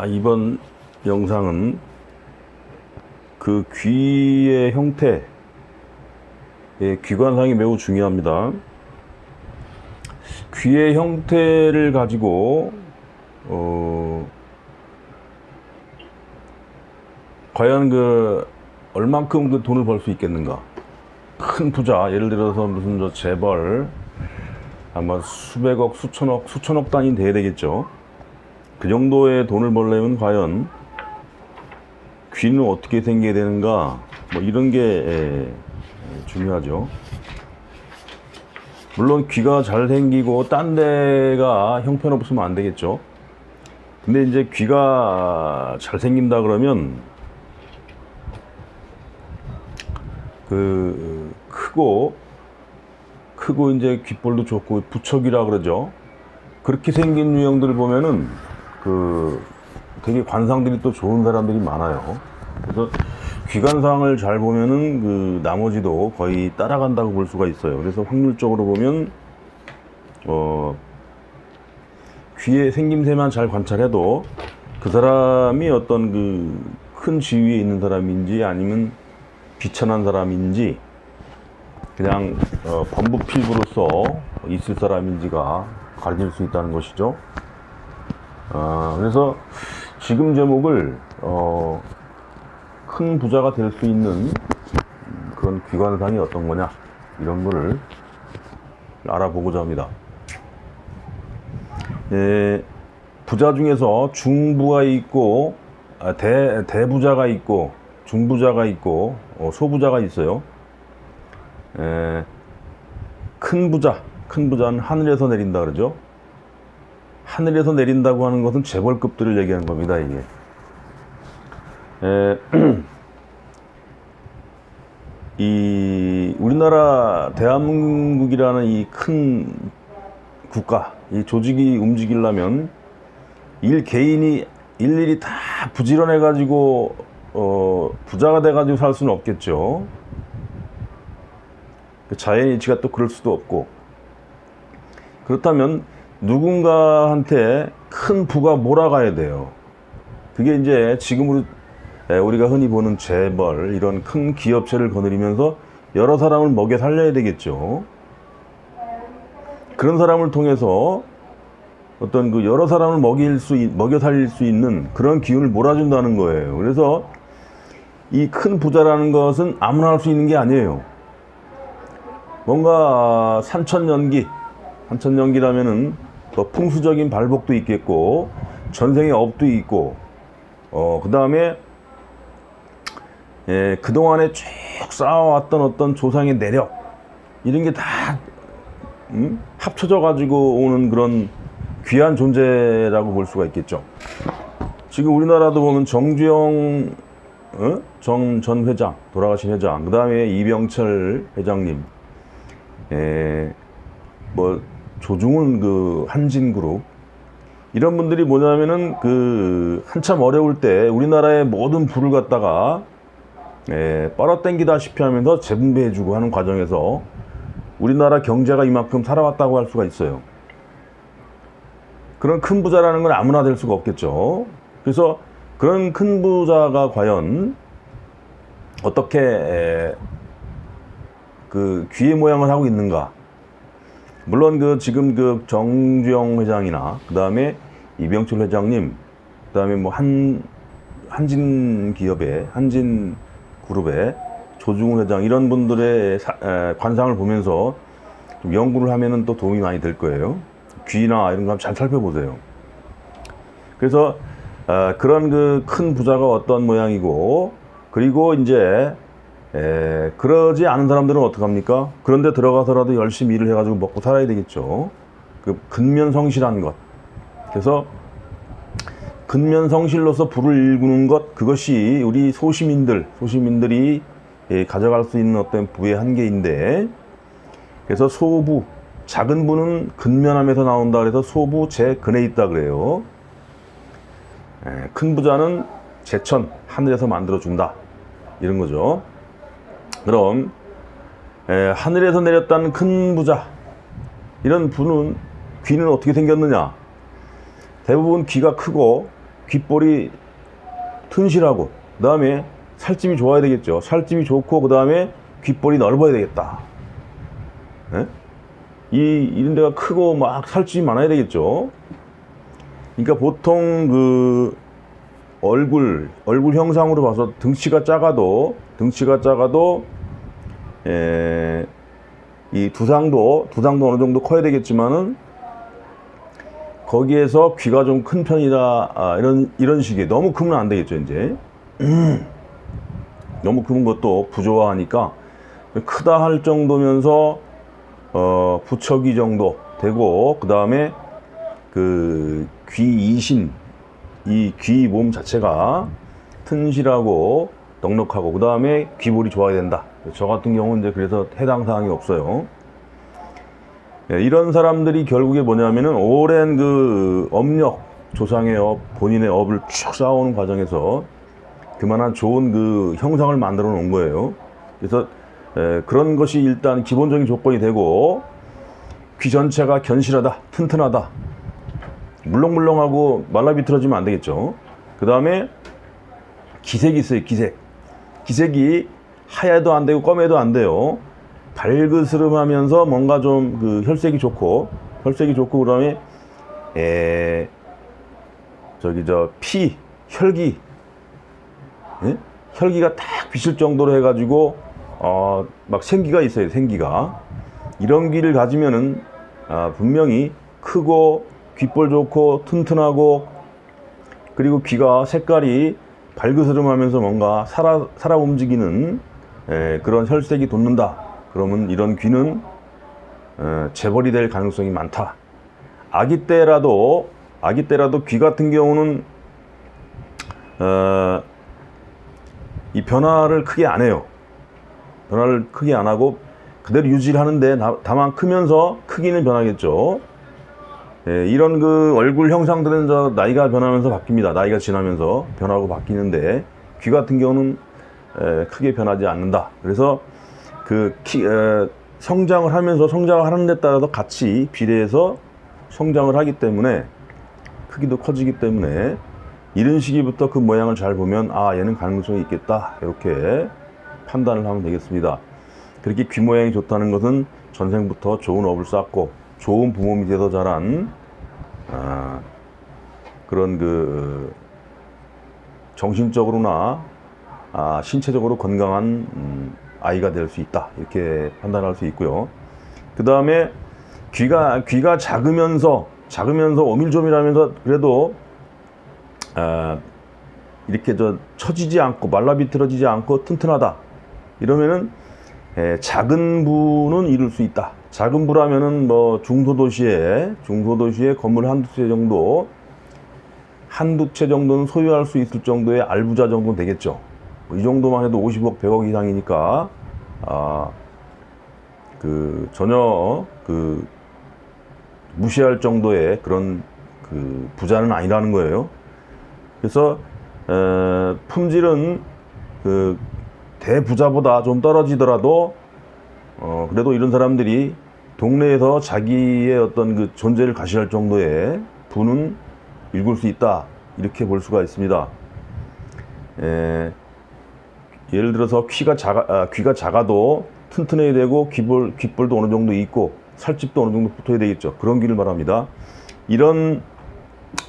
이번 영상은 그 귀의 형태, 귀관상이 매우 중요합니다. 귀의 형태를 가지고 과연 얼만큼 돈을 벌 수 있겠는가? 큰 부자, 예를 들어서 무슨 재벌, 아마 수백억, 수천억 단위 돼야 되겠죠. 그 정도의 돈을 벌려면 과연 귀는 어떻게 생겨야 되는가, 이런 게 중요하죠. 물론 귀가 잘 생기고 딴 데가 형편없으면 안 되겠죠. 근데 이제 귀가 잘 생긴다 그러면 크고 이제 귓볼도 좋고 부척이라 그러죠. 그렇게 생긴 유형들 보면은 되게 관상들이 또 좋은 사람들이 많아요. 그래서 귀관상을 잘 보면은 나머지도 거의 따라간다고 볼 수가 있어요. 그래서 확률적으로 보면 귀의 생김새만 잘 관찰해도 그 사람이 어떤 큰 지위에 있는 사람인지 아니면 비천한 사람인지 그냥 범부필부로서 있을 사람인지가 가려질 수 있다는 것이죠. 그래서 지금 제목을 큰 부자가 될 수 있는 그런 귀관상이 어떤 거냐, 이런 거를 알아보고자 합니다. 부자 중에서 중부가 있고 대부자가 있고 중부자가 있고 소부자가 있어요. 큰 부자는 하늘에서 내린다 그러죠. 하늘에서 내린다고 하는 것은 재벌급들을 얘기하는 겁니다, 이게. 우리나라 대한민국이라는 이 큰 국가, 이 조직이 움직이려면 개인이 일일이 다 부지런해 가지고 부자가 돼 가지고 살 수는 없겠죠. 자연의 이치가 또 그럴 수도 없고, 그렇다면 누군가한테 큰 부가 몰아가야 돼요. 그게 이제 지금 우리가 흔히 보는 재벌, 이런 큰 기업체를 거느리면서 여러 사람을 먹여 살려야 되겠죠. 그런 사람을 통해서 어떤 여러 사람을 먹여 살릴 수 있는 그런 기운을 몰아준다는 거예요. 그래서 이 큰 부자라는 것은 아무나 할 수 있는 게 아니에요. 뭔가 산천연기라면은 더 풍수적인 발복도 있겠고, 전생의 업도 있고, 그 다음에 그동안에 쭉 쌓아왔던 어떤 조상의 내력, 이런 게 다 합쳐져 가지고 오는 그런 귀한 존재라고 볼 수가 있겠죠. 지금 우리나라도 보면 정주영 전 회장, 돌아가신 회장, 그 다음에 이병철 회장님, 조중훈 한진그룹, 이런 분들이 뭐냐면은 한참 어려울 때 우리나라의 모든 부를 갖다가 빨아당기다시피 하면서 재분배해주고 하는 과정에서 우리나라 경제가 이만큼 살아왔다고 할 수가 있어요. 그런 큰 부자라는 건 아무나 될 수가 없겠죠. 그래서 그런 큰 부자가 과연 어떻게 귀의 모양을 하고 있는가. 물론 지금 정주영 회장이나 그 다음에 이병철 회장님, 그 다음에 한진그룹의 조중훈 회장, 이런 분들의 관상을 보면서 좀 연구를 하면은 또 도움이 많이 될 거예요. 귀나 이런 거 잘 살펴보세요. 그래서 그런 큰 부자가 어떤 모양이고, 그리고 이제 그러지 않은 사람들은 어떡합니까? 그런데 들어가서라도 열심히 일을 해가지고 먹고 살아야 되겠죠. 근면성실한 것. 그래서 근면성실로서 부를 일구는 것, 그것이 우리 소시민들이 가져갈 수 있는 어떤 부의 한계인데, 그래서 소부, 작은 부는 근면함에서 나온다 그래서 소부 제근에 있다 그래요. 큰 부자는 제천, 하늘에서 만들어준다, 이런 거죠. 그럼 하늘에서 내렸다는 큰 부자, 이런 귀는 어떻게 생겼느냐? 대부분 귀가 크고 귓볼이 튼실하고, 그 다음에 살집이 좋아야 되겠죠. 살집이 좋고, 그 다음에 귓볼이 넓어야 되겠다. 예? 이런 데가 크고 막 살집이 많아야 되겠죠. 그러니까 보통 그 얼굴 형상으로 봐서 등치가 작아도 이 두상도 어느 정도 커야 되겠지만은 거기에서 귀가 좀 큰 편이다, 이런 식의, 너무 크면 안 되겠죠. 이제 너무 크면 것도 부조화하니까 크다 할 정도면서 부처귀 정도 되고, 그 다음에 그 귀 이신, 이 귀 몸 자체가 튼실하고 넉넉하고, 그 다음에 귀볼이 좋아야 된다. 저 같은 경우는 이제 그래서 해당 사항이 없어요. 이런 사람들이 결국에 뭐냐면은 오랜 그 업력, 조상의 업, 본인의 업을 쭉 쌓아오는 과정에서 그만한 좋은 그 형상을 만들어 놓은 거예요. 그래서 그런 것이 일단 기본적인 조건이 되고, 귀 전체가 견실하다, 튼튼하다, 물렁물렁하고 말라비틀어지면 안 되겠죠. 그 다음에 기색이 있어요. 기색이 하얘도 안 되고 검해도 안 돼요. 발그스름하면서 뭔가 좀 그 혈색이 좋고, 그 다음에 혈기, 예? 혈기가 딱 비칠 정도로 해가지고 막 생기가 있어요. 생기가. 이런 귀를 가지면은 분명히 크고 귓볼 좋고 튼튼하고, 그리고 귀가 색깔이 발그스름하면서 뭔가 살아 움직이는 그런 혈색이 돋는다. 그러면 이런 귀는 재벌이 될 가능성이 많다. 아기 때라도 귀 같은 경우는 이 변화를 크게 안 해요. 변화를 크게 안 하고 그대로 유지를 하는데, 다만 크면서 크기는 변하겠죠. 이런 그 얼굴 형상들은 나이가 변하면서 바뀝니다. 나이가 지나면서 변하고 바뀌는데, 귀 같은 경우는 크게 변하지 않는다. 그래서 그 성장을 하는 데 따라서 같이 비례해서 성장을 하기 때문에, 크기도 커지기 때문에, 이런 시기부터 그 모양을 잘 보면 얘는 가능성이 있겠다, 이렇게 판단을 하면 되겠습니다. 그렇게 귀 모양이 좋다는 것은 전생부터 좋은 업을 쌓고 좋은 부모 밑에서 자란 그런 그 정신적으로나 신체적으로 건강한 아이가 될 수 있다, 이렇게 판단할 수 있고요. 그 다음에 귀가 작으면서 오밀조밀하면서 그래도 이렇게 처지지 않고 말라비틀어지지 않고 튼튼하다, 이러면은 작은 부는 이룰 수 있다. 작은 부라면은 뭐 중소도시에 건물 한두 채 정도는 소유할 수 있을 정도의 알부자 정도 되겠죠. 이 정도만 해도 50억, 100억 이상이니까 전혀 무시할 정도의 그런 부자는 아니라는 거예요. 그래서 품질은 대부자보다 좀 떨어지더라도 그래도 이런 사람들이 동네에서 자기의 어떤 그 존재를 가시할 정도의 부는 일굴 수 있다, 이렇게 볼 수가 있습니다. 예를 들어서 귀가 작아도 튼튼해야 되고, 귓볼도 어느 정도 있고 살집도 어느 정도 붙어야 되겠죠. 그런 귀를 말합니다. 이런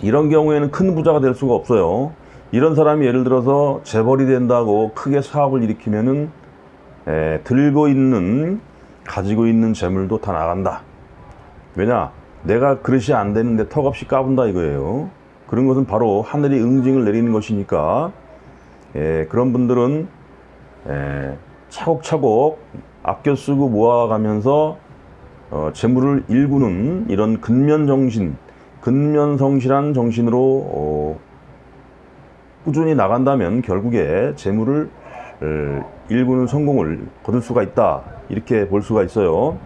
경우에는 큰 부자가 될 수가 없어요. 이런 사람이 예를 들어서 재벌이 된다고 크게 사업을 일으키면은 가지고 있는 재물도 다 나간다. 왜냐? 내가 그릇이 안 되는데 턱없이 까분다, 이거예요. 그런 것은 바로 하늘이 응징을 내리는 것이니까, 그런 분들은 차곡차곡 아껴 쓰고 모아가면서 재물을 일구는 이런 근면성실한 정신으로 꾸준히 나간다면 결국에 재물을 일구는 성공을 거둘 수가 있다, 이렇게 볼 수가 있어요.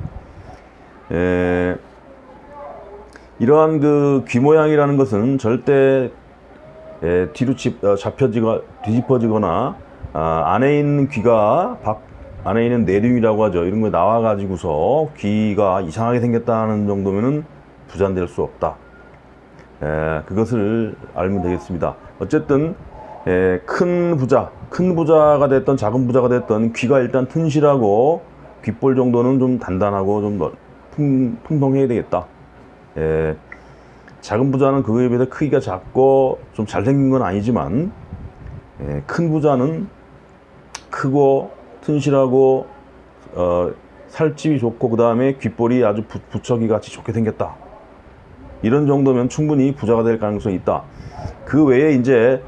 이러한 그 귀 모양이라는 것은 절대 뒤로 뒤집어지거나 안에 있는 귀가 안에 있는 내륜이라고 하죠. 이런 거 나와가지고서 귀가 이상하게 생겼다는 정도면은 부자는 될 수 없다. 그것을 알면 되겠습니다. 어쨌든 큰 부자가 됐던 작은 부자가 됐던 귀가 일단 튼실하고 귓볼 정도는 좀 단단하고 좀 풍성해야 되겠다. 작은 부자는 그거에 비해서 크기가 작고 좀 잘생긴 건 아니지만 큰 부자는 크고 튼실하고 살집이 좋고 그 다음에 귓볼이 아주 부처기 같이 좋게 생겼다. 이런 정도면 충분히 부자가 될 가능성이 있다. 그 외에 이제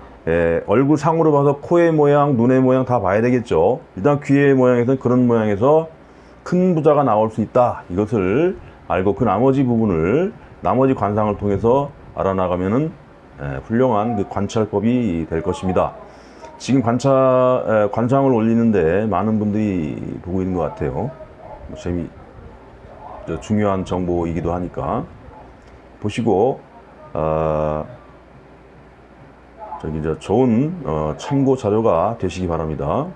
얼굴 상으로 봐서 코의 모양, 눈의 모양 다 봐야 되겠죠. 일단 귀의 모양에서는 그런 모양에서 큰 부자가 나올 수 있다. 이것을 알고 그 나머지 부분을 나머지 관상을 통해서 알아나가면은 훌륭한 그 관찰법이 될 것입니다. 지금 관상을 올리는데 많은 분들이 보고 있는 것 같아요. 중요한 정보이기도 하니까 보시고 좋은 참고 자료가 되시기 바랍니다.